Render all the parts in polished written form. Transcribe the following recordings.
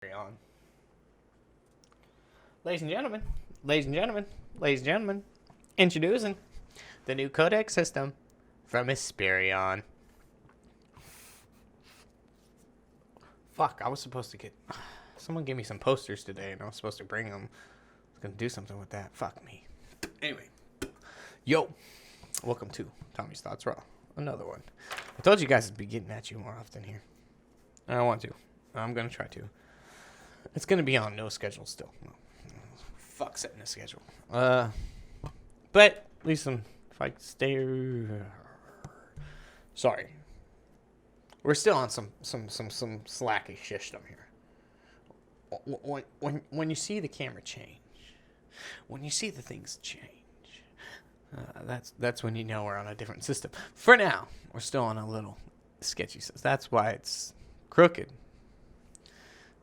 Carry on. Ladies and gentlemen, ladies and gentlemen, ladies and gentlemen, introducing the new codec system from Esperion. Fuck, I was supposed to get... Someone gave me some posters today and I was supposed to bring them. I was going to do something with that. Fuck me. Anyway. Yo. Welcome to Tommy's Thoughts Raw. Another one. I told you guys I'd be getting at you more often here. I don't want to. I'm going to try to. It's going to be on no schedule still. No. Fuck setting a schedule. But at least if I stay... Sorry. We're still on some slackish system here. When you see the camera change, when you see the things change, that's when you know we're on a different system. For now, we're still on a little sketchy system. That's why it's crooked.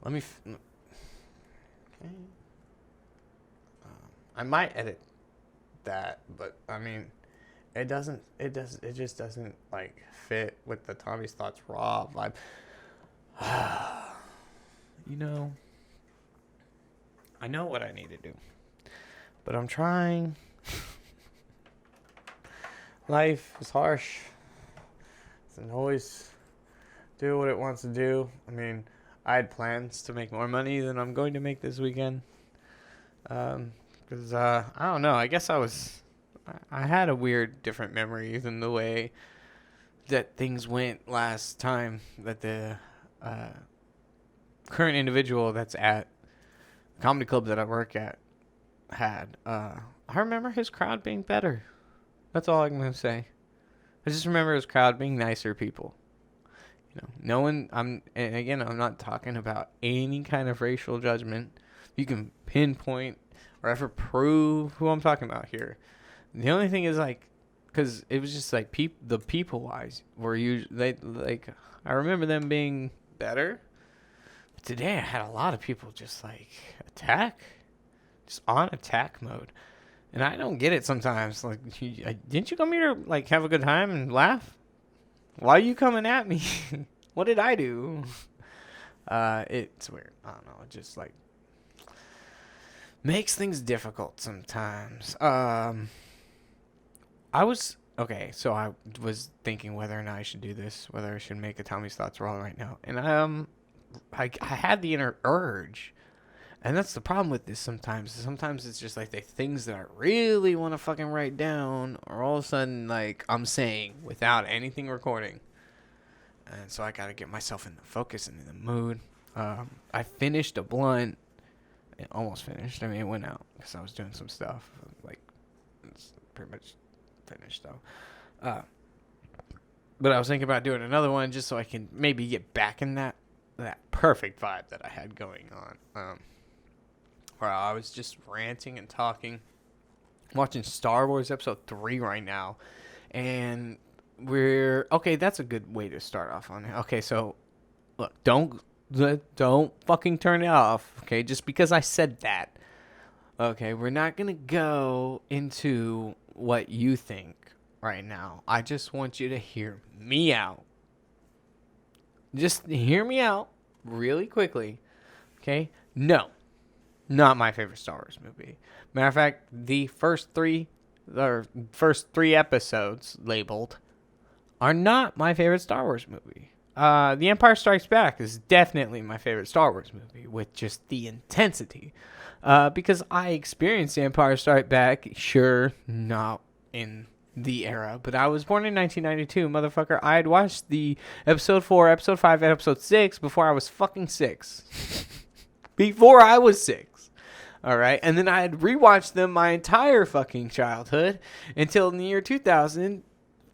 Let me... Okay. I might edit that, but I mean, it just doesn't like fit with the Tommy's Thoughts Raw vibe. You know, I know what I need to do, but I'm trying. Life is harsh. It doesn't always do what it wants to do. I mean, I had plans to make more money than I'm going to make this weekend. Because, I don't know, I guess I had a weird, different memory than the way that things went last time that the current individual that's at the comedy club that I work at had. I remember his crowd being better. That's all I'm going to say. I just remember his crowd being nicer people. You know, no one, and again, I'm not talking about any kind of racial judgment. You can pinpoint or ever prove who I'm talking about here. The only thing is like, because it was just like the people wise were usually like I remember them being better. But today I had a lot of people just like just on attack mode, and I don't get it sometimes. Like, didn't you come here to like have a good time and laugh? Why are you coming at me? What did I do? It's weird. I don't know. It just like makes things difficult sometimes. I was thinking whether or not I should do this, whether I should make a Tommy's Thoughts Raw right now, and I had the inner urge, and that's the problem with this. Sometimes it's just like the things that I really want to fucking write down, or all of a sudden like I'm saying without anything recording, and so I gotta get myself in the focus and in the mood. I finished a blunt. It almost finished. I mean, it went out because I was doing some stuff. Like, it's pretty much finished, though. But I was thinking about doing another one just so I can maybe get back in that perfect vibe that I had going on. Where I was just ranting and talking. Watching Star Wars Episode 3 right now. And okay, that's a good way to start off on it. Okay, so, look, don't fucking turn it off, okay? Just because I said that. Okay, we're not going to go into what you think right now. I just want you to hear me out. Just hear me out really quickly, okay? No, not my favorite Star Wars movie. Matter of fact, the first three episodes labeled are not my favorite Star Wars movie. The Empire Strikes Back is definitely my favorite Star Wars movie with just the intensity. Because I experienced The Empire Strikes Back, sure, not in the era, but I was born in 1992, motherfucker. I had watched the episode 4, episode 5, and episode 6 before I was fucking 6. Before I was 6. Alright, and then I had rewatched them my entire fucking childhood until in the year 2000,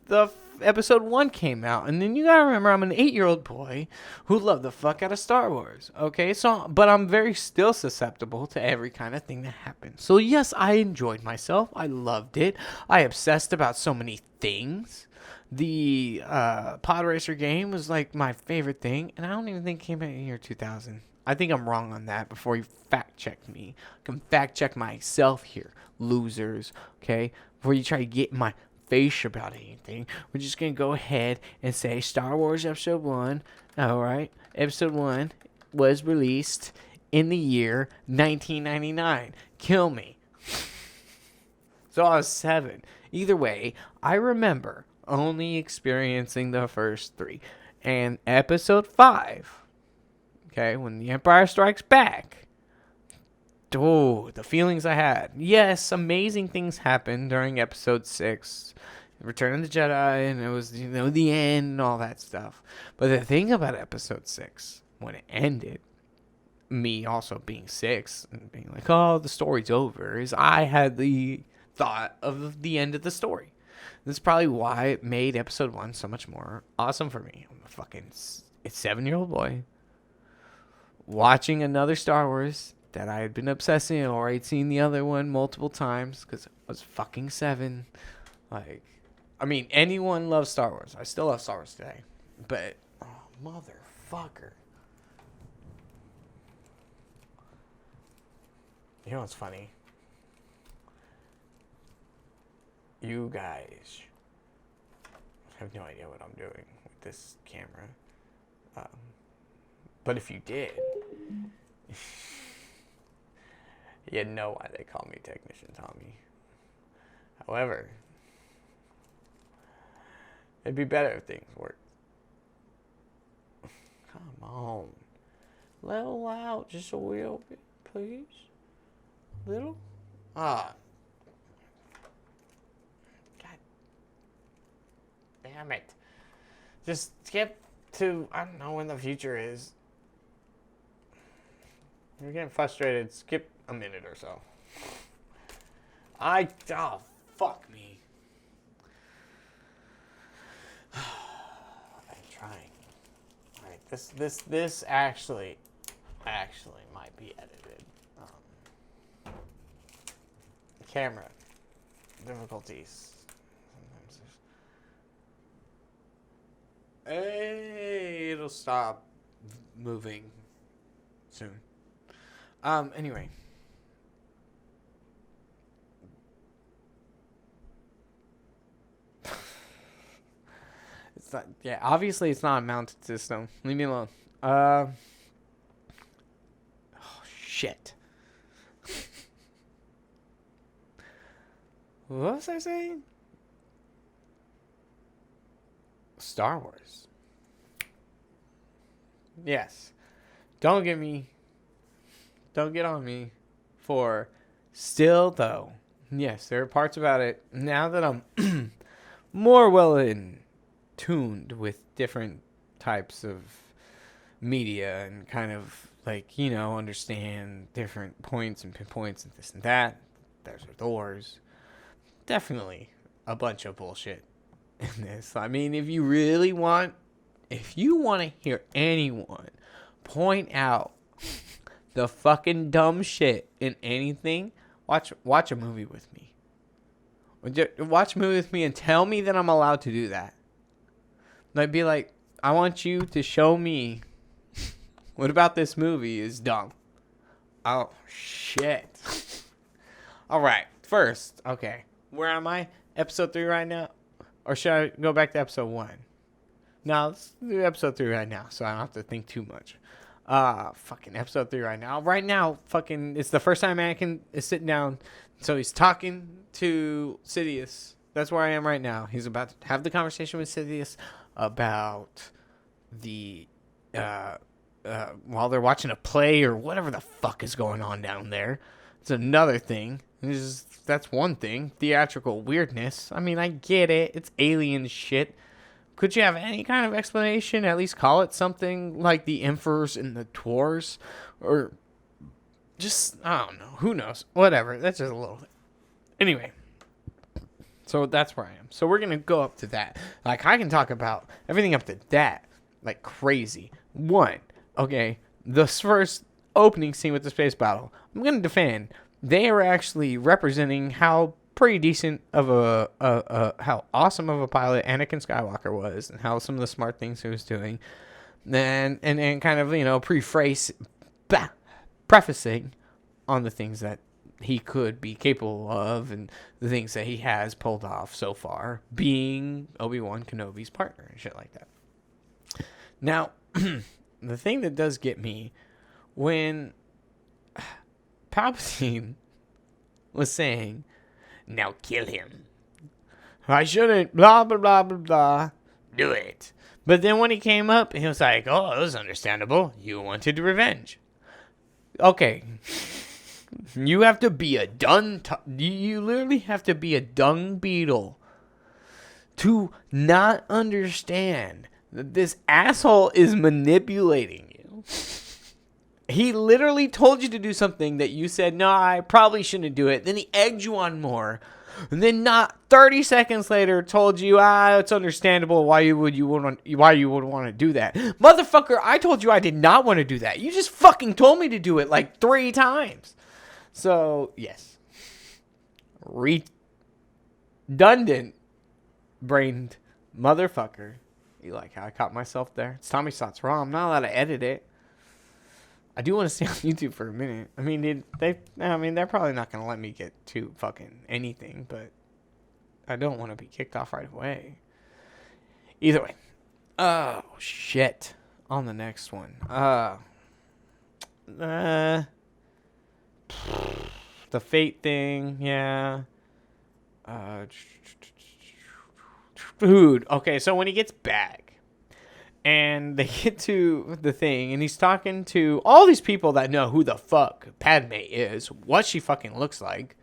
the episode 1 came out. And then you gotta remember, I'm an 8-year-old boy who loved the fuck out of Star Wars. Okay, so, but I'm very still susceptible to every kind of thing that happens. So yes, I enjoyed myself. I loved it. I obsessed about so many things. The Pod Racer game was like my favorite thing, and I don't even think it came out in the year 2000. I think I'm wrong on that. Before you fact check me, I can fact check myself here, losers. Okay, before you try to get my face about anything, we're just gonna go ahead and say Star Wars Episode 1. Alright, Episode 1 was released in the year 1999. Kill me. So I was 7. Either way, I remember only experiencing the first 3. And episode 5, okay, when The Empire Strikes Back, oh, the feelings I had. Yes, amazing things happened during episode 6, Return of the Jedi, and it was, the end and all that stuff. But the thing about episode 6, when it ended, me also being 6 and being like, oh, the story's over, is I had the thought of the end of the story. This is probably why it made episode 1 so much more awesome for me. I'm a fucking 7-year-old boy watching another Star Wars that I had been obsessing or I'd seen the other one multiple times because I was fucking 7. Like, I mean, anyone loves Star Wars. I still love Star Wars today. But, oh, motherfucker. You know what's funny? You guys have no idea what I'm doing with this camera. But if you did, you know why they call me Technician Tommy. However, it'd be better if things worked. Come on. Little out just a little bit, please. Little? God damn it. Just skip to, I don't know when the future is. You're getting frustrated. Skip a minute or so. Oh, fuck me. I'm trying. Alright, this actually might be edited. Camera difficulties. Sometimes it'll stop moving soon. Anyway. It's not, yeah, obviously it's not a mounted system. Leave me alone. Oh, shit. What was I saying? Star Wars. Yes. Don't get on me for still though. Yes, there are parts about it now that I'm more well in tuned with different types of media and kind of like, understand different points and pinpoints and this and that. There's doors. Definitely a bunch of bullshit in this. I mean, if you want to hear anyone point out the fucking dumb shit in anything, watch a movie with me. Watch a movie with me and tell me that I'm allowed to do that. I'd be like, I want you to show me what about this movie is dumb. Oh, shit. All right. First, okay. Where am I? Episode 3 right now? Or should I go back to episode 1? No, let's do episode 3 right now, so I don't have to think too much. Fucking episode 3 right now. Right now, fucking, it's the first time Anakin is sitting down, so he's talking to Sidious. That's where I am right now. He's about to have the conversation with Sidious about the, while they're watching a play or whatever the fuck is going on down there. It's another thing. That's one thing. Theatrical weirdness. I mean, I get it. It's alien shit. Could you have any kind of explanation? At least call it something like the Emperors and the Tours? Or just, I don't know. Who knows? Whatever. That's just a little thing. Anyway. So that's where I am. So we're going to go up to that. Like, I can talk about everything up to that. Like, crazy. 1. Okay. This first opening scene with the space battle. I'm going to defend. They are actually representing how pretty decent of how awesome of a pilot Anakin Skywalker was, and how some of the smart things he was doing, and kind of prefacing on the things that he could be capable of, and the things that he has pulled off so far, being Obi-Wan Kenobi's partner and shit like that. Now, the thing that does get me when Palpatine was saying, "Now kill him. I shouldn't, blah, blah, blah, blah, blah. Do it." But then when he came up, he was like, "Oh, it was understandable. You wanted revenge." Okay. You have to be a you literally have to be a dung beetle to not understand that this asshole is manipulating you. He literally told you to do something that you said, "No, I probably shouldn't do it." Then he egged you on more. And then not 30 seconds later told you, it's understandable why you would want to do that. Motherfucker, I told you I did not want to do that. You just fucking told me to do it like 3 times. So, yes. Redundant brained motherfucker. You like how I caught myself there? It's Tommy Slots Raw. I'm not allowed to edit it. I do want to stay on YouTube for a minute. I mean, they're probably not going to let me get to fucking anything, but I don't want to be kicked off right away. Either way. Oh, shit. On the next one. The fate thing, yeah. Dude, okay, so when he gets back and they get to the thing and he's talking to all these people that know who the fuck Padme is, what she fucking looks like.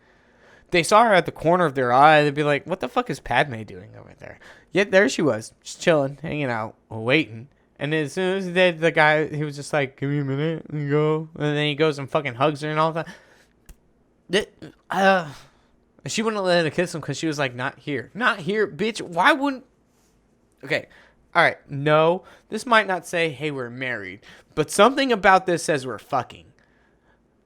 They saw her at the corner of their eye, they'd be like, "What the fuck is Padme doing over there?" Yet there she was, just chilling, hanging out, waiting. And as soon as the guy, he was just like, "Give me a minute," and go. And then he goes and fucking hugs her and all that. She wouldn't let him kiss him because she was like, "Not here. Not here, bitch. Why wouldn't..." Okay. All right. No, this might not say, "Hey, we're married," but something about this says we're fucking.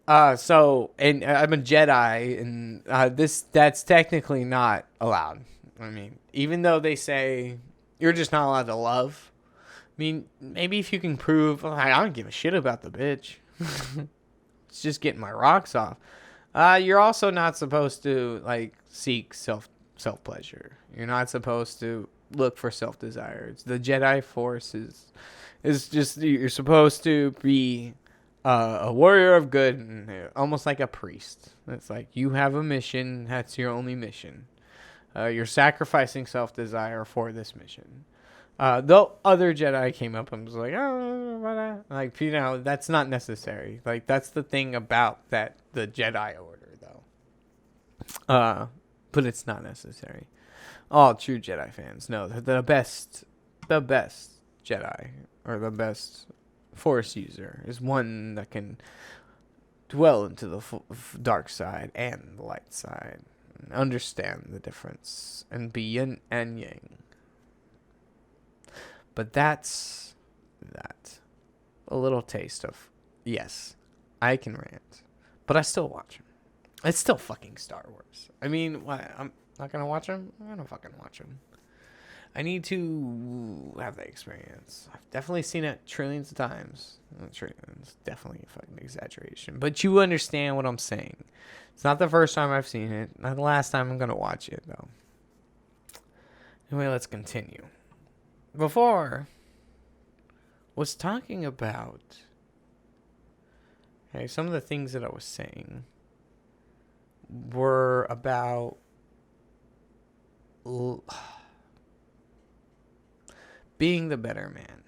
So, and I'm a Jedi, and that's technically not allowed. I mean, even though they say you're just not allowed to love. I mean, maybe if you can prove, I don't give a shit about the bitch. It's just getting my rocks off. You're also not supposed to like seek self pleasure. You're not supposed to look for self desires. The Jedi Force is just, you're supposed to be a warrior of good, and almost like a priest. It's like you have a mission. That's your only mission. You're sacrificing self desire for this mission. The other Jedi came up and was like, "Oh, like, you know, that's not necessary." Like, that's the thing about the Jedi Order, though. But it's not necessary. All true Jedi fans know that the best Jedi, or the best Force user, is one that can dwell into the dark side and the light side, and understand the difference, and be yin and yang. But that's that. A little taste of, yes, I can rant, but I still watch them. It's still fucking Star Wars. I mean, what? I'm not gonna watch them? I'm gonna fucking watch them. I need to have that experience. I've definitely seen it trillions of times. Trillions, definitely a fucking exaggeration. But you understand what I'm saying. It's not the first time I've seen it. Not the last time I'm gonna watch it, though. Anyway, let's continue. Before was talking about, okay, some of the things that I was saying were about being the better man,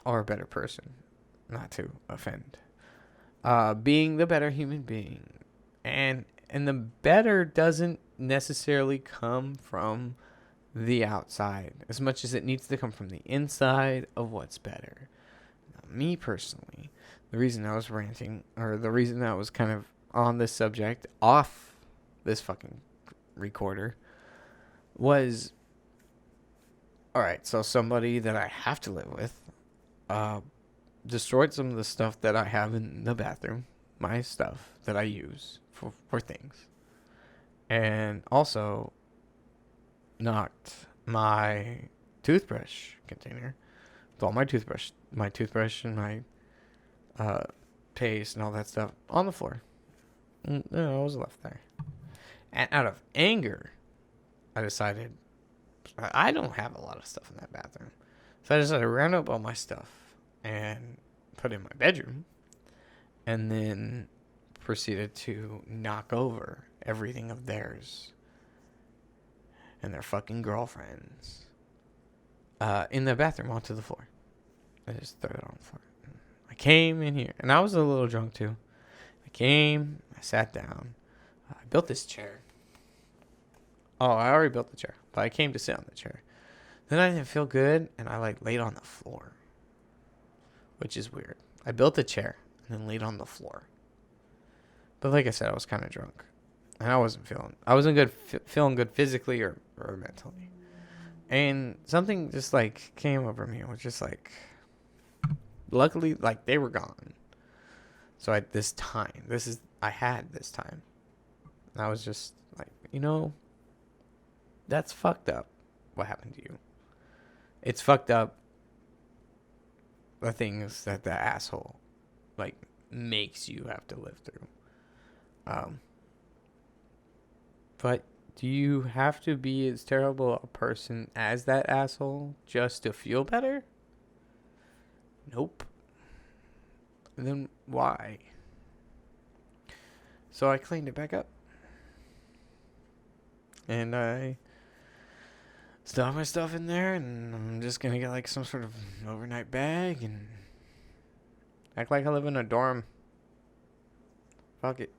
or a better person, not to offend. Being the better human being, and the better doesn't necessarily come from the outside as much as it needs to come from the inside of what's better. Now, me personally, the reason I was ranting, or the reason I was kind of on this subject off this fucking recorder, was, all right, so somebody that I have to live with destroyed some of the stuff that I have in the bathroom, my stuff that I use for things, and also knocked my toothbrush container with all my toothbrush and my paste and all that stuff on the floor. And, it was left there. And out of anger, I decided I don't have a lot of stuff in that bathroom. So I decided to round up all my stuff and put in my bedroom, and then proceeded to knock over everything of theirs and their fucking girlfriends in the bathroom onto the floor. I just threw it on the floor. I came in here, and I was a little drunk too. I sat down. I built this chair. Oh, I already built the chair, but I came to sit on the chair. Then I didn't feel good, and I laid on the floor, which is weird. I built the chair and then laid on the floor. But like I said, I was kind of drunk, and I wasn't feeling good physically or mentally. And something just came over me. It was just luckily they were gone. So I had this time. And I was just that's fucked up. What happened to you? It's fucked up. The things that the asshole makes you have to live through. But do you have to be as terrible a person as that asshole just to feel better? Nope. Then why? So I cleaned it back up. And I still have my stuff in there, and I'm just gonna get some sort of overnight bag and act like I live in a dorm. Fuck it.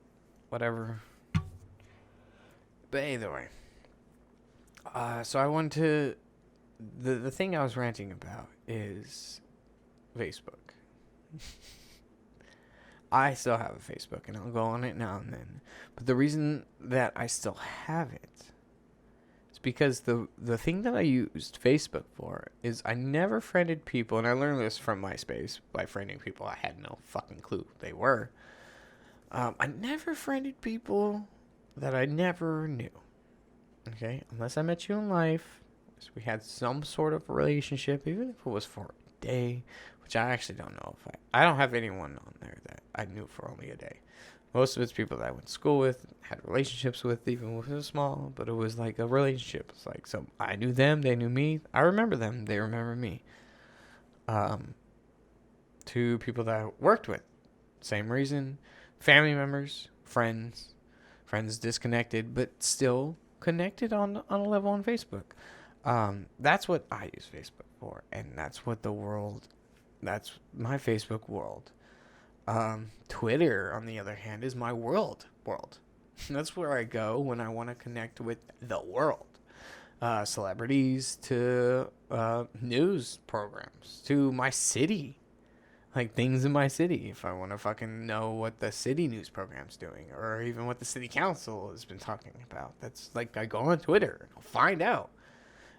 Whatever. But either way. So I wanted to... The thing I was ranting about is Facebook. I still have a Facebook, and I'll go on it now and then. But the reason that I still have it is because the thing that I used Facebook for is I never friended people, and I learned this from MySpace by friending people I had no fucking clue who they were. I never friended people that I never knew. Okay? Unless I met you in life. So we had some sort of relationship, even if it was for a day, which I actually don't know if I don't have anyone on there that I knew for only a day. Most of it's people that I went to school with, had relationships with, even if it was small, but it was a relationship. It's so I knew them, they knew me. I remember them, they remember me. Two people that I worked with, same reason. Family members, friends disconnected, but still connected on a level on Facebook. That's what I use Facebook for, and that's my Facebook world. Twitter, on the other hand, is my world. That's where I go when I want to connect with the world. Celebrities to news programs to my city. Things in my city, if I want to fucking know what the city news program's doing, or even what the city council has been talking about. That's I go on Twitter and I'll find out.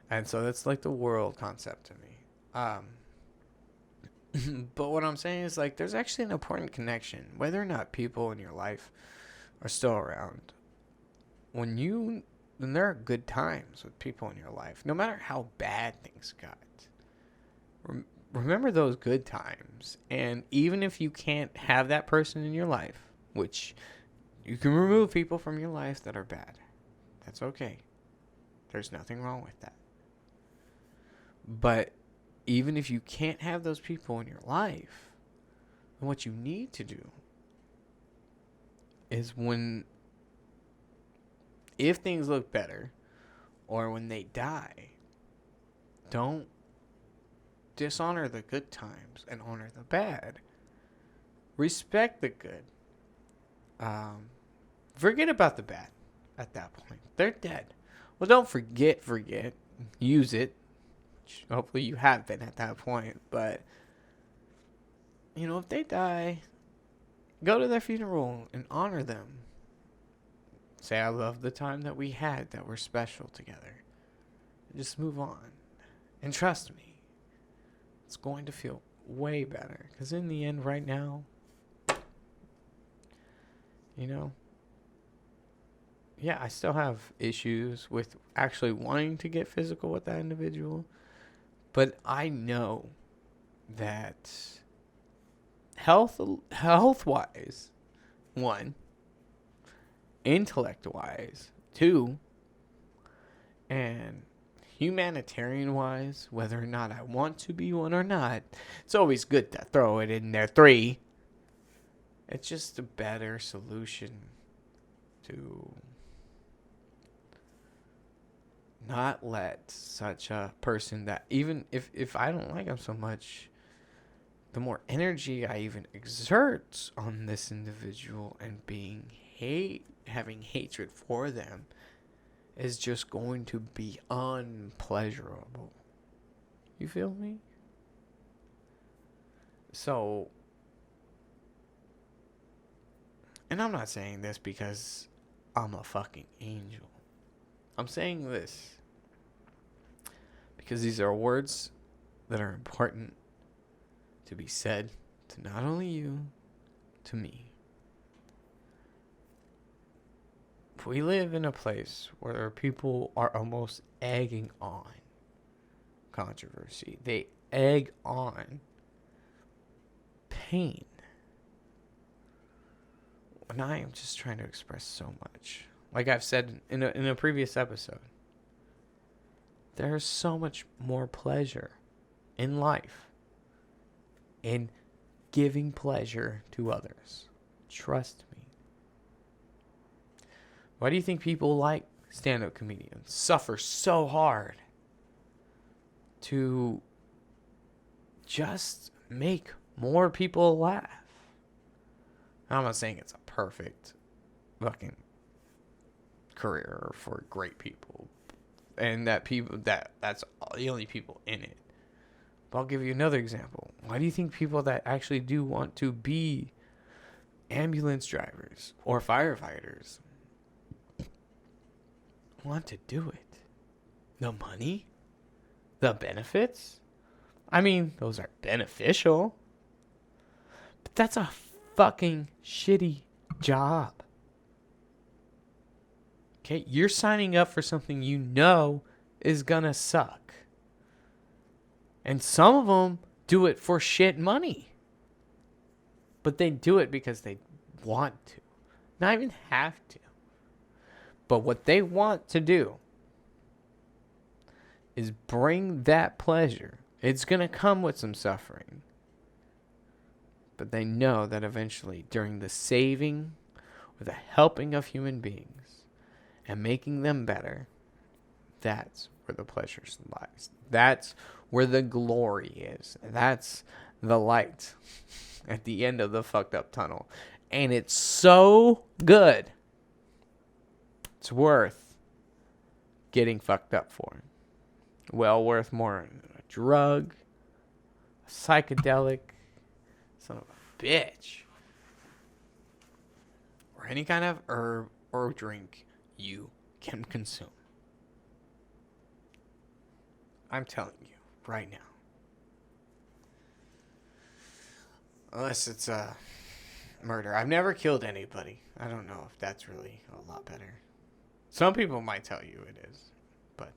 And so that's the world concept to me. But what I'm saying is there's actually an important connection, whether or not people in your life are still around. When there are good times with people in your life, no matter how bad things got. Remember those good times, and even if you can't have that person in your life, which you can remove people from your life that are bad, that's okay. There's nothing wrong with that. But even if you can't have those people in your life, then what you need to do is if things look better, or when they die, don't dishonor the good times and honor the bad. Respect the good. Forget about the bad at that point. They're dead. Well, don't forget. Use it. Which hopefully you have been at that point. But, if they die, go to their funeral and honor them. Say, I love the time that we had that were special together. Just move on. And trust me. It's going to feel way better. Because in the end, right now, yeah, I still have issues with actually wanting to get physical with that individual. But I know that health-wise, 1, intellect-wise, 2, and humanitarian wise, whether or not I want to be one or not, it's always good to throw it in there. 3. It's just a better solution to not let such a person that, even if I don't like him so much, the more energy I even exert on this individual and having hatred for them is just going to be unpleasurable. You feel me? So, and I'm not saying this because I'm a fucking angel. I'm saying this because these are words that are important to be said to not only you, to me. We live in a place where people are almost egging on controversy. They egg on pain. And I am just trying to express so much. Like I've said in a previous episode, there's so much more pleasure in life in giving pleasure to others. Trust me. Why do you think people like stand-up comedians suffer so hard to just make more people laugh? I'm not saying it's a perfect fucking career for great people, and that's the only people in it. But I'll give you another example. Why do you think people that actually do want to be ambulance drivers or firefighters want to do it? The money? The benefits? I mean, those are beneficial. But that's a fucking shitty job. Okay? You're signing up for something you know is gonna suck. And some of them do it for shit money. But they do it because they want to. Not even have to. But what they want to do is bring that pleasure. It's going to come with some suffering. But they know that eventually, during the saving or the helping of human beings and making them better, that's where the pleasure lies. That's where the glory is. That's the light at the end of the fucked up tunnel. And it's so good. It's worth getting fucked up for. Well worth more than a drug, a psychedelic, son of a bitch, or any kind of herb or drink you can consume. I'm telling you right now. Unless it's a murder. I've never killed anybody. I don't know if that's really a lot better. Some people might tell you it is. But,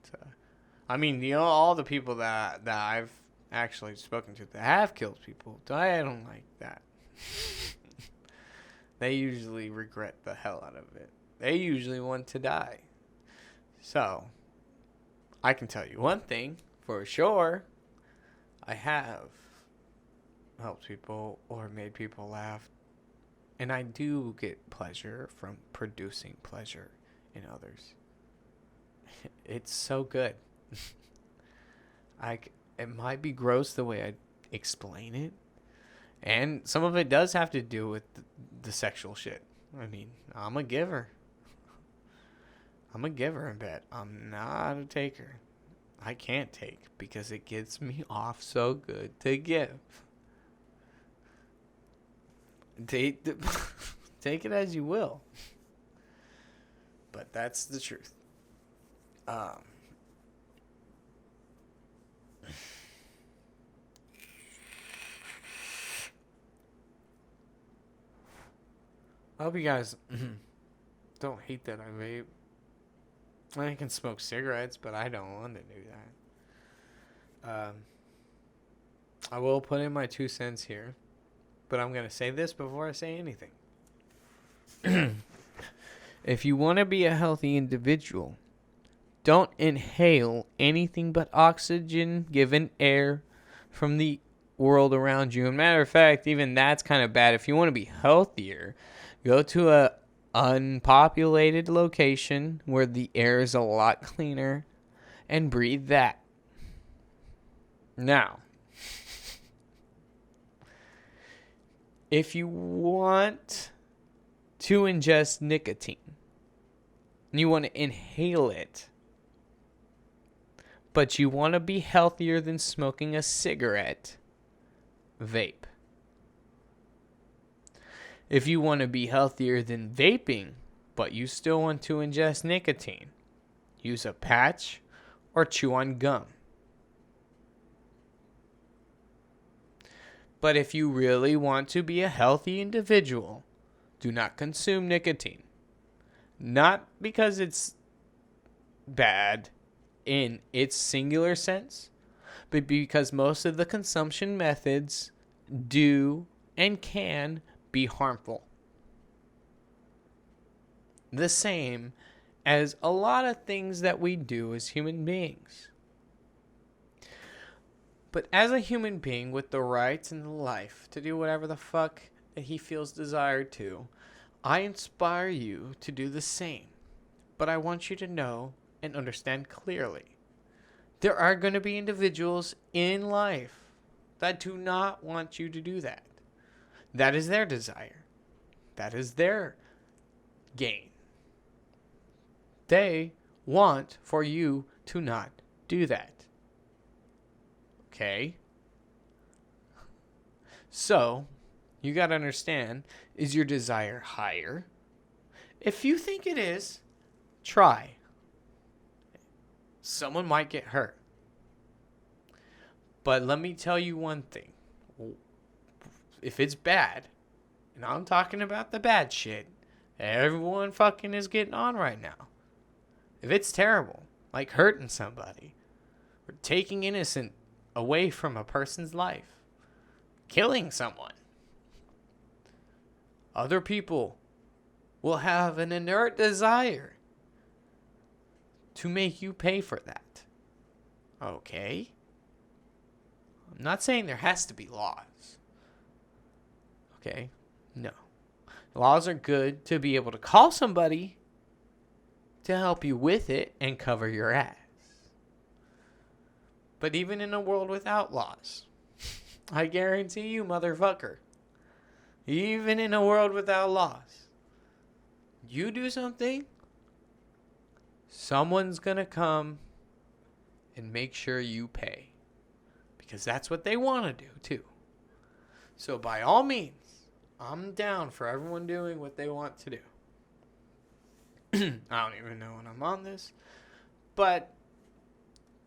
I mean, you know, all the people that I've actually spoken to that have killed people, I don't like that. They usually regret the hell out of it. They usually want to die. So, I can tell you one thing for sure. I have helped people or made people laugh. And I do get pleasure from producing pleasure in others. It's so good. It might be gross the way I explain it. And some of it does have to do with the sexual shit. I mean, I'm a giver. I'm a giver in bed. I'm not a taker. I can't take because it gets me off so good to give. Take it as you will. But that's the truth. I hope you guys don't hate that I vape. I can smoke cigarettes, but I don't want to do that. I will put in my 2 cents here, but I'm going to say this before I say anything. If you want to be a healthy individual, don't inhale anything but oxygen given air from the world around you. And matter of fact, even that's kind of bad. If you want to be healthier, go to a unpopulated location where the air is a lot cleaner and breathe that. Now, if you want to ingest nicotine and you want to inhale it, but you want to be healthier than smoking a cigarette, vape. If you want to be healthier than vaping, but you still want to ingest nicotine, use a patch or chew on gum. But if you really want to be a healthy individual, do not consume nicotine. Not because it's bad in its singular sense, but because most of the consumption methods do and can be harmful. The same as a lot of things that we do as human beings. But as a human being with the rights and the life to do whatever the fuck that he feels desired to, I inspire you to do the same. But I want you to know and understand clearly. There are going to be individuals in life that do not want you to do that. That is their desire. That is their gain. They want for you to not do that. Okay? So, you got to understand, is your desire higher? If you think it is, try. Someone might get hurt. But let me tell you one thing. If it's bad, and I'm talking about the bad shit everyone fucking is getting on right now. If it's terrible, like hurting somebody, or taking innocent away from a person's life, killing someone, other people will have an inert desire to make you pay for that. Okay? I'm not saying there has to be laws. Okay? No. Laws are good to be able to call somebody to help you with it and cover your ass. But even in a world without laws, I guarantee you, motherfucker, even in a world without laws, you do something, someone's gonna come and make sure you pay. Because that's what they want to do, too. So by all means, I'm down for everyone doing what they want to do. I don't even know when I'm on this. But,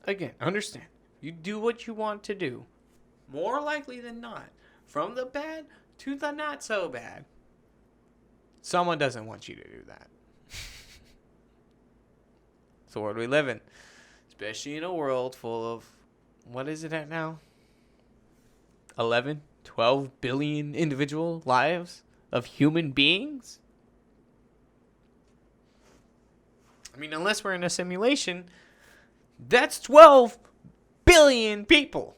again, understand. You do what you want to do. More likely than not, from the bad to the not so bad, someone doesn't want you to do that. It's the world we live in. Especially in a world full of, what is it at now? 11, 12 billion individual lives of human beings? I mean, unless we're in a simulation, that's 12 billion people.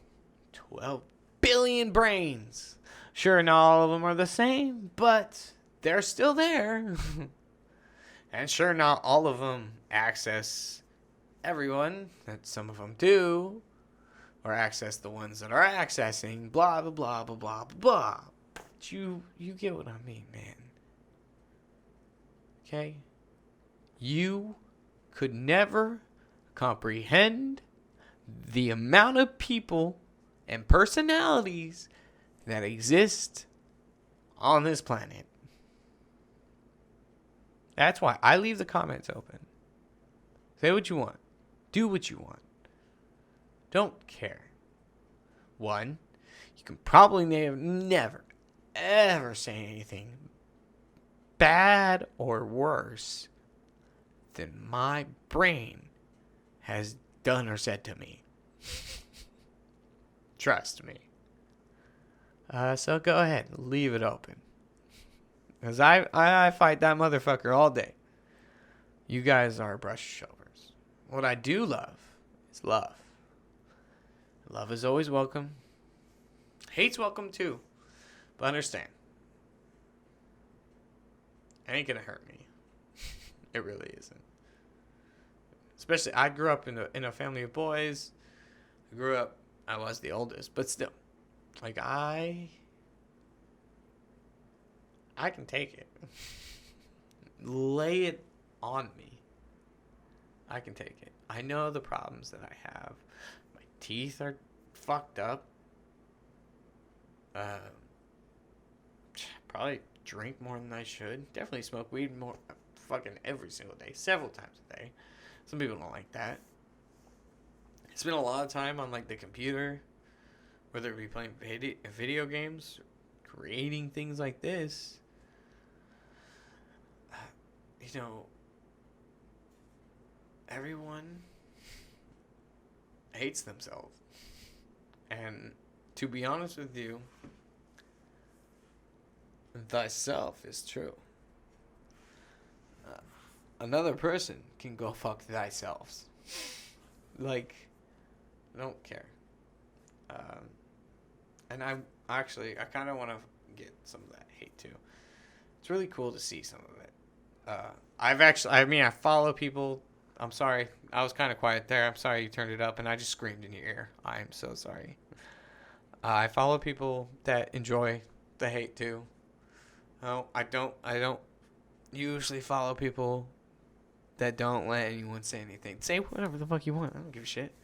12 billion brains. Sure, not all of them are the same, but they're still there. And sure, not all of them access everyone. That some of them do. Or access the ones that are accessing. Blah, blah, blah, blah, blah, blah. But you get what I mean, man. Okay? You could never comprehend the amount of people and personalities that exist on this planet. That's why I leave the comments open. Say what you want. Do what you want. Don't care. One, you can probably never, ever say anything bad or worse than my brain has done or said to me. Trust me. So go ahead, leave it open. Because I fight that motherfucker all day. You guys are brush overs. What I do love is It's love. Love is always welcome. Hate's welcome too. But understand, it ain't gonna hurt me. It really isn't. Especially, I grew up in a family of boys. I was the oldest, but still, like I can take it. Lay it on me. I can take it. I know the problems that I have. My teeth are fucked up. Probably drink more than I should. Definitely smoke weed more, fucking every single day, several times a day. Some people don't like that. Spend a lot of time on like the computer, whether it be playing video games, creating things like this. You know, everyone hates themselves. And to be honest with you, thyself is true. Another person can go fuck thyself. Like, I don't care. And I kind of want to get some of that hate too. It's really cool to see some of it. I follow people. I'm sorry. I was kind of quiet there. I'm sorry you turned it up and I just screamed in your ear. I'm so sorry. I follow people that enjoy the hate too. Oh, I don't usually follow people that don't let anyone say anything. Say whatever the fuck you want. I don't give a shit.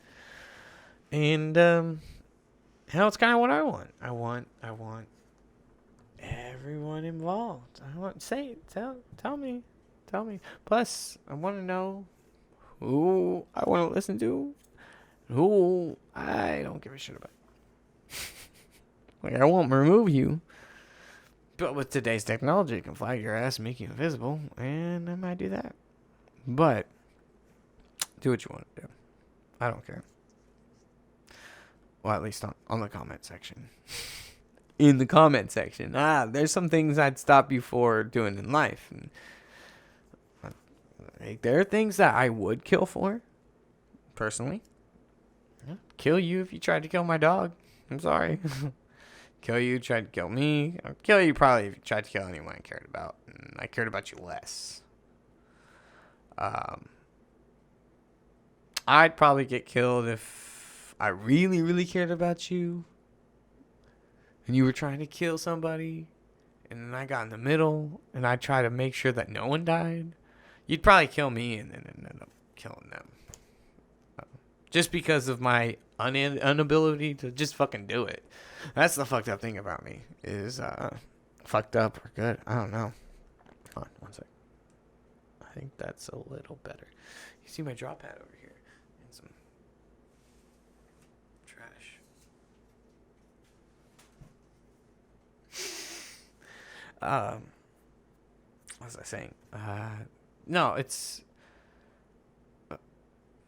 And hell, it's kind of what I want. I want everyone involved. I want say it. Tell me. Plus, I want to know who I want to listen to, who I don't give a shit about. Like, I won't remove you. But with today's technology, it can flag your ass, make you invisible, and I might do that. But do what you want to do. I don't care. Well, at least on the comment section. In the comment section. There's some things I'd stop you for doing in life. And, like, there are things that I would kill for, personally. Yeah. Kill you if you tried to kill my dog. I'm sorry. Kill you, tried to kill me. I'll kill you probably if you tried to kill anyone I cared about. And I cared about you less. I'd probably get killed if I really, really cared about you. And you were trying to kill somebody. And then I got in the middle. And I tried to make sure that no one died. You'd probably kill me and then end up killing them. Just because of my inability to just fucking do it. That's the fucked up thing about me. Is fucked up or good. I don't know. Hold on, one sec. I think that's a little better. You see my drop pad over here. And some trash. What was I saying? No, it's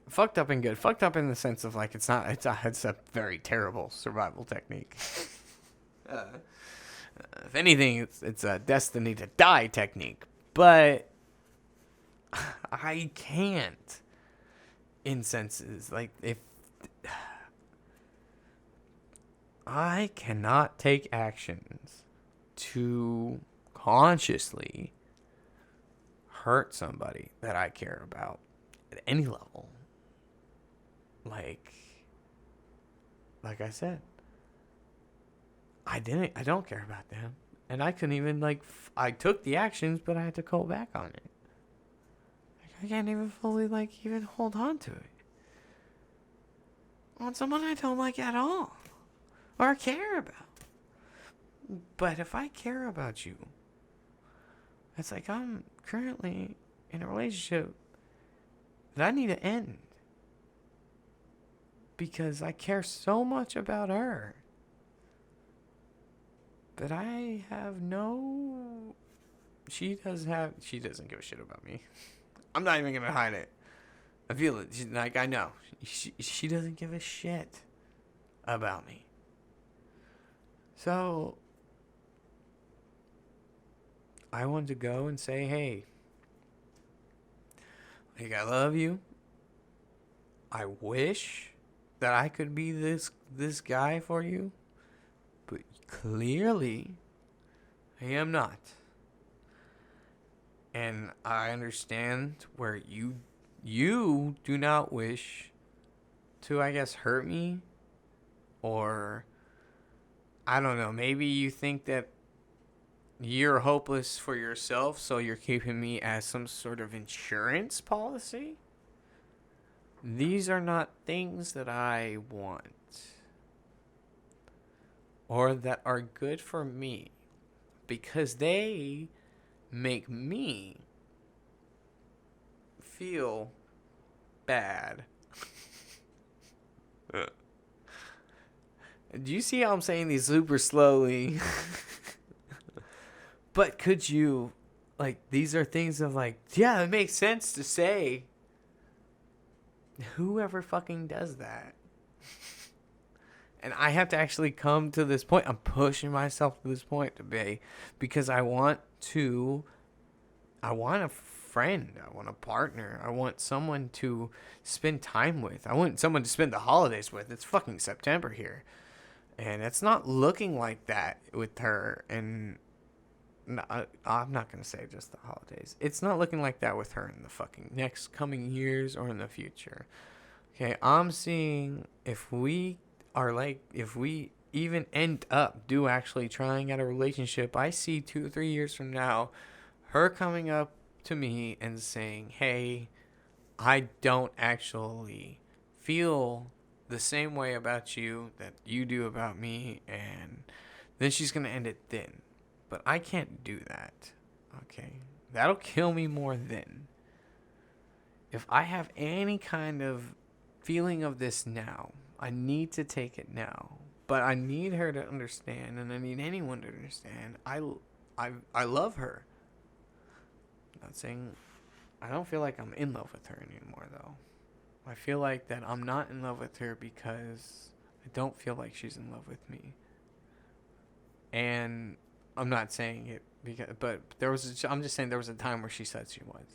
fucked up and good. Fucked up in the sense of like it's a very terrible survival technique. If anything, it's a destiny to die technique. But I can't. In senses like if I cannot take actions to consciously hurt somebody that I care about at any level. Like I said, I don't care about them. And I couldn't even, I took the actions, but I had to call back on it. Like, I can't even fully, even hold on to it. On someone I don't like at all. Or care about. But if I care about you, it's like I'm currently in a relationship that I need to end. Because I care so much about her. But I have no... She doesn't give a shit about me. I'm not even going to hide it. I feel it. I know. She doesn't give a shit about me. So, I wanted to go and say, hey, I love you. I wish that I could be this guy for you, but clearly I am not. And I understand where you do not wish to, I guess, hurt me, or I don't know, maybe you think that you're hopeless for yourself, so you're keeping me as some sort of insurance policy. These are not things that I want or that are good for me, because they make me feel bad. Do you see how I'm saying these super slowly? But could you, like, these are things of like, yeah, it makes sense to say. Whoever fucking does that? And I have to actually come to this point. I'm pushing myself to this point today because I want a friend. I want a partner. I want someone to spend time with. I want someone to spend the holidays with. It's fucking September here. And it's not looking like that with her. And no, I'm not going to say just the holidays. It's not looking like that with her in the fucking next coming years or in the future. Okay, I'm seeing if we even end up actually trying at a relationship, I see 2 or 3 years from now, her coming up to me and saying, hey, I don't actually feel the same way about you that you do about me, and then she's going to end it then. But I can't do that, okay? That'll kill me more then. If I have any kind of feeling of this now, I need to take it now. But I need her to understand, and I need anyone to understand. I love her. I'm not saying I don't feel like I'm in love with her anymore, though. I feel like that I'm not in love with her because I don't feel like she's in love with me. And I'm not saying it but I'm just saying there was a time where she said she was.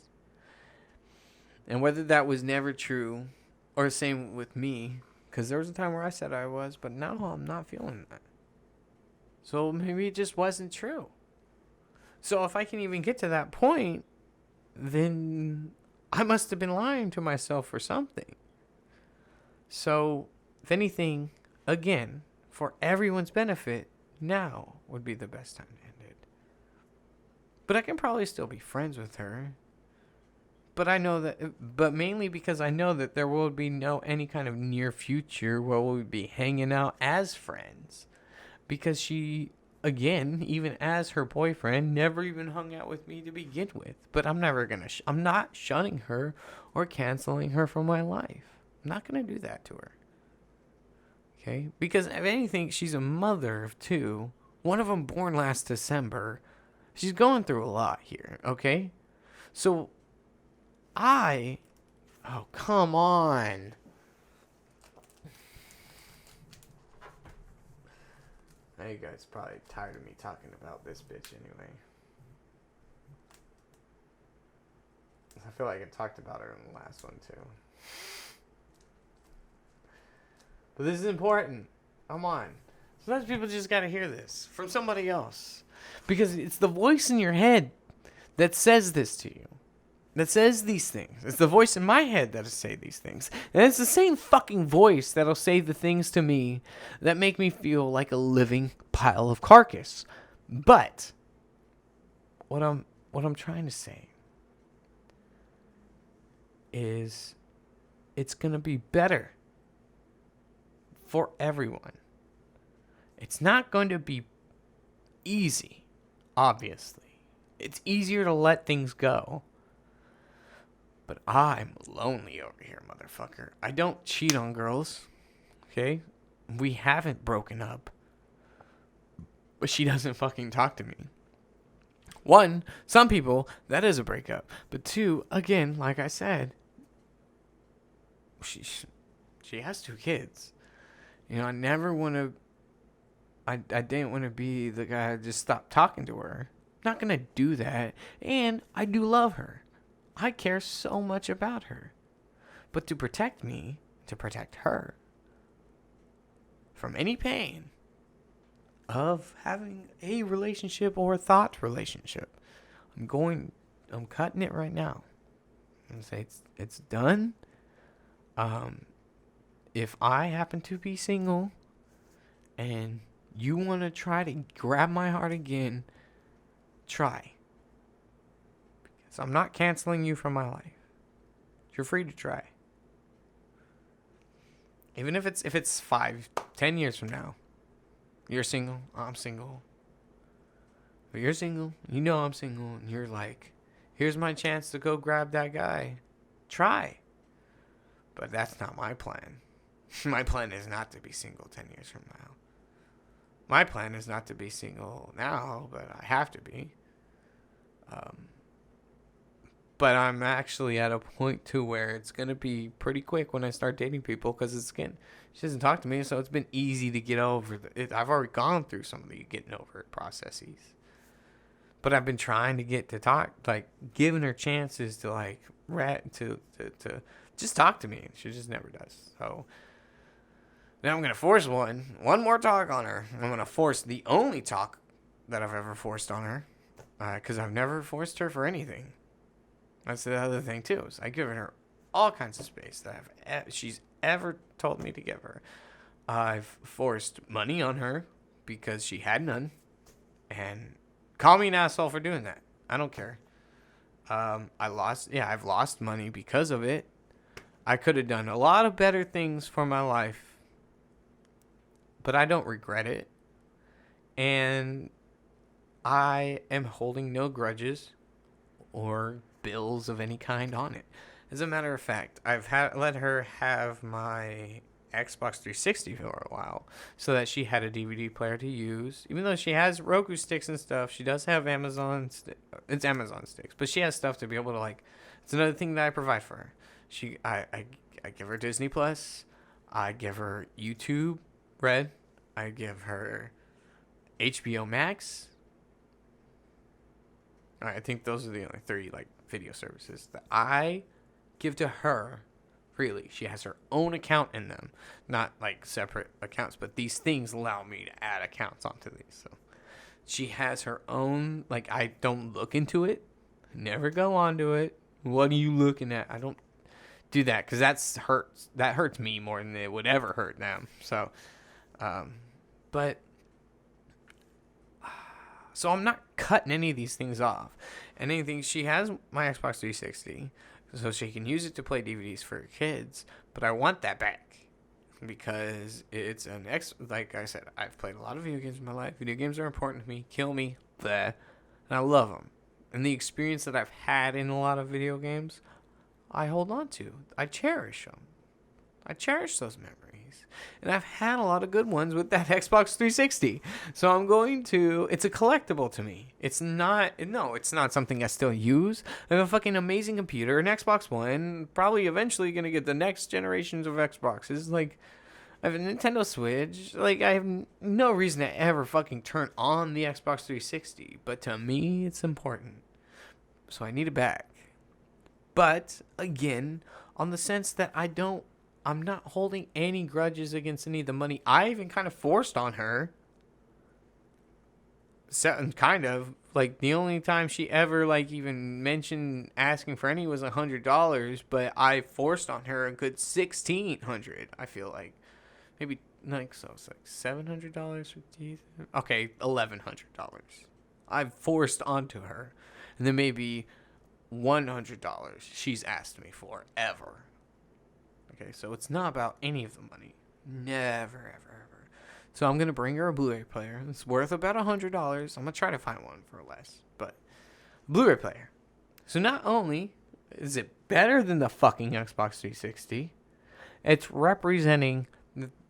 And whether that was never true, or the same with me, because there was a time where I said I was, but now I'm not feeling that. So maybe it just wasn't true. So if I can even get to that point, then I must have been lying to myself for something. So, if anything, again, for everyone's benefit, now would be the best time to end it. But I can probably still be friends with her. But mainly because I know that there will be no any kind of near future where we'll be hanging out as friends. Because she, again, even as her boyfriend, never even hung out with me to begin with. But I'm not shunning her or canceling her from my life. I'm not going to do that to her. Okay? Because if anything, she's a mother of 2. One of them born last December. She's going through a lot here. Okay? So, oh, come on. Now you guys probably tired of me talking about this bitch anyway. I feel like I talked about her in the last one too. But this is important. Come on. Sometimes people just gotta hear this from somebody else. Because it's the voice in your head that says this to you. That says these things. It's the voice in my head that'll say these things. And it's the same fucking voice that'll say the things to me that make me feel like a living pile of carcass. But what I'm trying to say is it's going to be better for everyone. It's not going to be easy, obviously. It's easier to let things go. But I'm lonely over here, motherfucker. I don't cheat on girls. Okay? We haven't broken up. But she doesn't fucking talk to me. 1, some people, that is a breakup. But 2, again, like I said, she has 2 kids. You know, I never want to... I didn't want to be the guy that just stopped talking to her. I'm not going to do that. And I do love her. I care so much about her. But to protect me, to protect her from any pain of having a relationship or a thought relationship. I'm cutting it right now. I'm gonna say it's done. If I happen to be single and you want to try to grab my heart again, try. Because I'm not canceling you from my life. You're free to try. Even if it's 5, 10 years from now, you're single, I'm single. But you're single, you know I'm single, and you're like, here's my chance to go grab that guy. Try. But that's not my plan. My plan is not to be single 10 years from now. My plan is not to be single now, but I have to be. But I'm actually at a point to where it's going to be pretty quick when I start dating people, because she doesn't talk to me, so it's been easy to get over it. I've already gone through some of the getting over it processes. But I've been trying to get to talk, like giving her chances to like to just talk to me. She just never does. So now I'm going to force one more talk on her. I'm going to force the only talk that I've ever forced on her, because I've never forced her for anything. That's the other thing too. Is I've given her all kinds of space that she's ever told me to give her. I've forced money on her because she had none, and call me an asshole for doing that. I don't care. I've lost money because of it. I could have done a lot of better things for my life, but I don't regret it. And I am holding no grudges or bills of any kind on it. As a matter of fact, I've let her have my Xbox 360 for a while so that she had a DVD player to use. Even though she has Roku sticks and stuff, she does have Amazon sticks, but she has stuff to be able to like. It's another thing that I provide for her. I give her Disney Plus, I give her YouTube Red, I give her HBO Max. I think those are the only 3 like video services that I give to her freely. She has her own account in them, not like separate accounts, but these things allow me to add accounts onto these. So she has her own, like, I don't look into it, never go onto it. What are you looking at? I don't do that because that hurts me more than it would ever hurt them. So so I'm not cutting any of these things off. And anything, she has my Xbox 360, so she can use it to play DVDs for her kids. But I want that back because it's like I said, I've played a lot of video games in my life. Video games are important to me. Kill me, and I love them. And the experience that I've had in a lot of video games, I hold on to. I cherish them. I cherish those memories. And I've had a lot of good ones with that Xbox 360. So it's a collectible to me. It's not something I still use. I have a fucking amazing computer, an Xbox One, probably eventually going to get the next generations of Xboxes. Like, I have a Nintendo Switch. Like, I have no reason to ever fucking turn on the Xbox 360. But to me, it's important. So I need it back. But, again, on the sense that I'm not holding any grudges against any of the money I even kind of forced on her. So, kind of. Like, the only time she ever, like, even mentioned asking for any was $100, but I forced on her a good $1,600, I feel like. Maybe, like, so it's like $700 for teeth. Okay, $1,100. I've forced onto her. And then maybe $100 she's asked me for, ever. Okay, so it's not about any of the money. Never, ever, ever. So I'm going to bring her a Blu-ray player. It's worth about $100. I'm going to try to find one for less. But Blu-ray player. So not only is it better than the fucking Xbox 360, it's representing...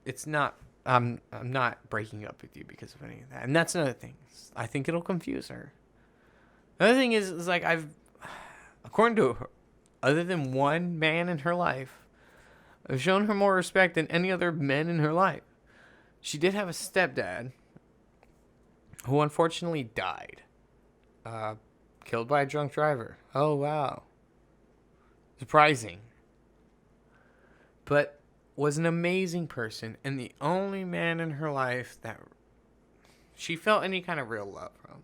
It's not... I'm not breaking up with you because of any of that. And that's another thing. I think it'll confuse her. Another thing is like according to her, other than one man in her life, I've shown her more respect than any other men in her life. She did have a stepdad who unfortunately died. Killed by a drunk driver. Oh, wow. Surprising. But was an amazing person and the only man in her life that she felt any kind of real love from.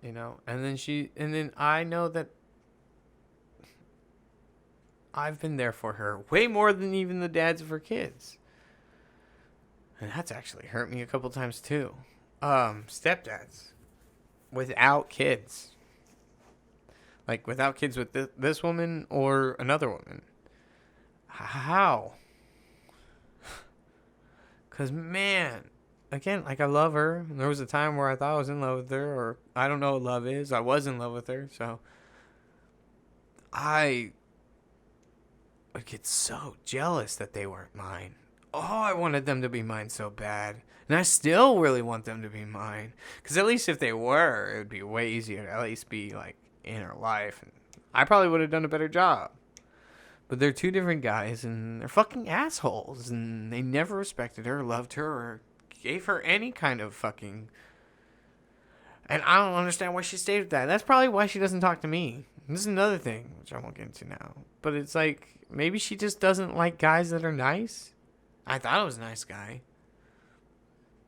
You know, and then I know that I've been there for her way more than even the dads of her kids. And that's actually hurt me a couple times too. Stepdads without kids. Like without kids with this woman or another woman. How? Cause man, again, like I love her. There was a time where I thought I was in love with her, or I don't know what love is. I was in love with her, so I would get so jealous that they weren't mine. Oh, I wanted them to be mine so bad. And I still really want them to be mine. Because at least if they were, it would be way easier to at least be, like, in her life. And I probably would have done a better job. But they're two different guys, and they're fucking assholes. And they never respected her, loved her, or gave her any kind of fucking... And I don't understand why she stayed with that. That's probably why she doesn't talk to me. This is another thing, which I won't get into now. But it's like, maybe she just doesn't like guys that are nice. I thought I was a nice guy.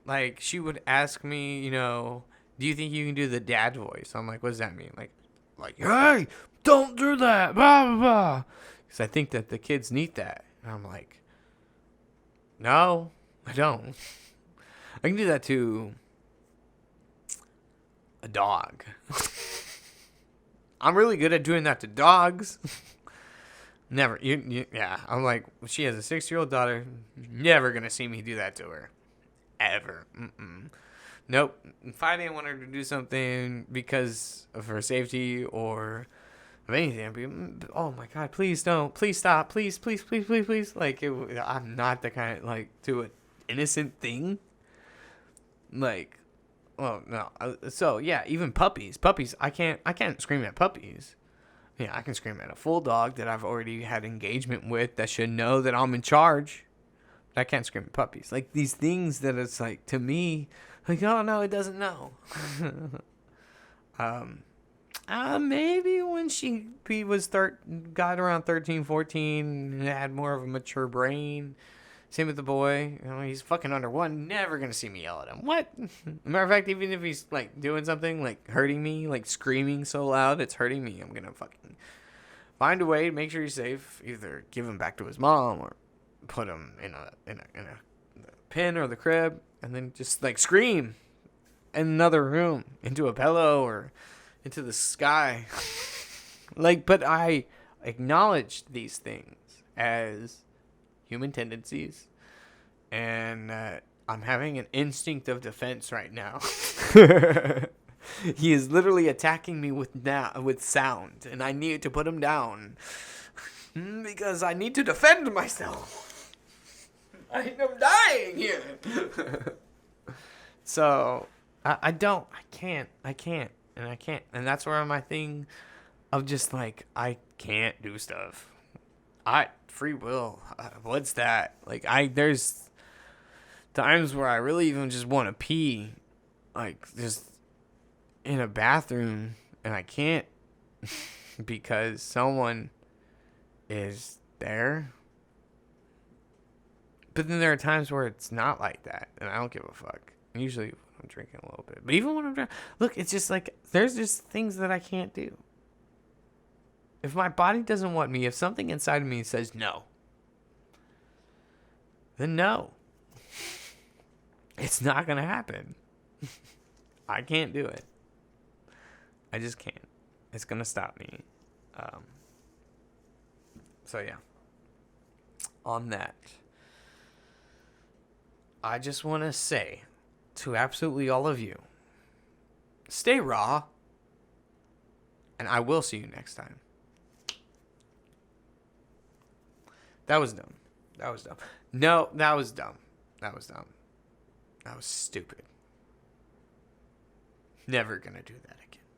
Like, she would ask me, you know, do you think you can do the dad voice? I'm like, what does that mean? Like, hey, don't do that, blah, blah, blah. Because I think that the kids need that. And I'm like, no, I don't. I can do that to a dog. I'm really good at doing that to dogs. Never. Yeah. I'm like, she has a 6-year-old daughter. Never going to see me do that to her. Ever. Nope. If I didn't want her to do something because of her safety or of anything, I'd be, oh my God, please don't. Please stop. Please, please, please, please, please. Like, I'm not the kind of, like, do an innocent thing. Like, oh, no. So, yeah, even puppies. Puppies, I can't scream at puppies. Yeah, I can scream at a full dog that I've already had engagement with that should know that I'm in charge. But I can't scream at puppies. Like, these things that it's like, to me, like, oh, no, it doesn't know. Maybe when she got around 13, 14, and had more of a mature brain. Same with the boy. You know, he's fucking under 1. Never gonna see me yell at him. What? Matter of fact, even if he's like doing something like hurting me, like screaming so loud it's hurting me, I'm gonna fucking find a way to make sure he's safe. Either give him back to his mom or put him in a pen or the crib, and then just like scream in another room into a pillow or into the sky. Like, but I acknowledge these things as human tendencies, and I'm having an instinct of defense right now. He is literally attacking me with sound, and I need to put him down because I need to defend myself. I am dying here. So I can't, and that's where my thing of just like I can't do stuff. Free will. What's that? Like, there's times where I really even just want to pee, like, just in a bathroom, and I can't because someone is there. But then there are times where it's not like that, and I don't give a fuck. Usually when I'm drinking a little bit. But even when I'm drinking, look, it's just like, there's just things that I can't do. If my body doesn't want me, if something inside of me says no, then no. It's not going to happen. I can't do it. I just can't. It's going to stop me. So, yeah. On that, I just want to say to absolutely all of you, stay raw, and I will see you next time. That was dumb. No, that was dumb. That was stupid. Never gonna do that again.